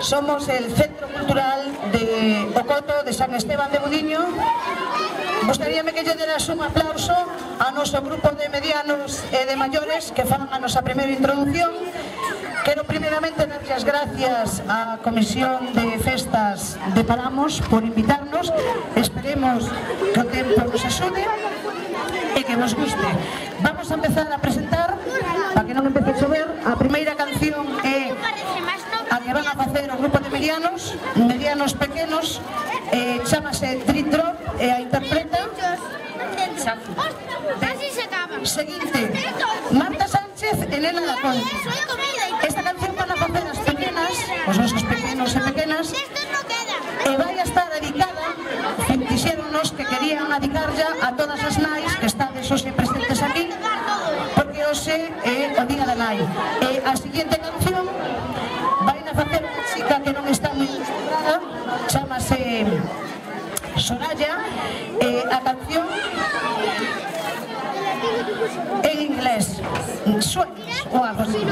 Somos el Centro Cultural de Ocoto de San Esteban de Budiño. Gustaríame que lle deras un aplauso ao noso grupo de medianos e de maiores que fan a nosa primeira introducción. Quero primeiramente darlle as gracias á Comisión de Festas de Palamos por invitarnos. Esperemos que o tempo nos axude e que vos guste. Vamos a empezar a presentar, para que non empece a chover, a primeira canción é a que van a facer o grupo de medianos pequenos, chamase Trit Drop e a interpreta seguinte, Marta Sánchez e Nena da Conte. Esta canción van a facer as pequenas, os nosos pequenos e pequenas, e vai a estar dedicada, dixéronnos que querían dedicarlla a todas as nais que estades hoxe presentes aquí, porque hoxe é o Día da Nai. E a seguinte canción vai a facer unha chica que non está moi acostumbrada, chamase Soraya, e a canción en inglés, Sueños ou algo así.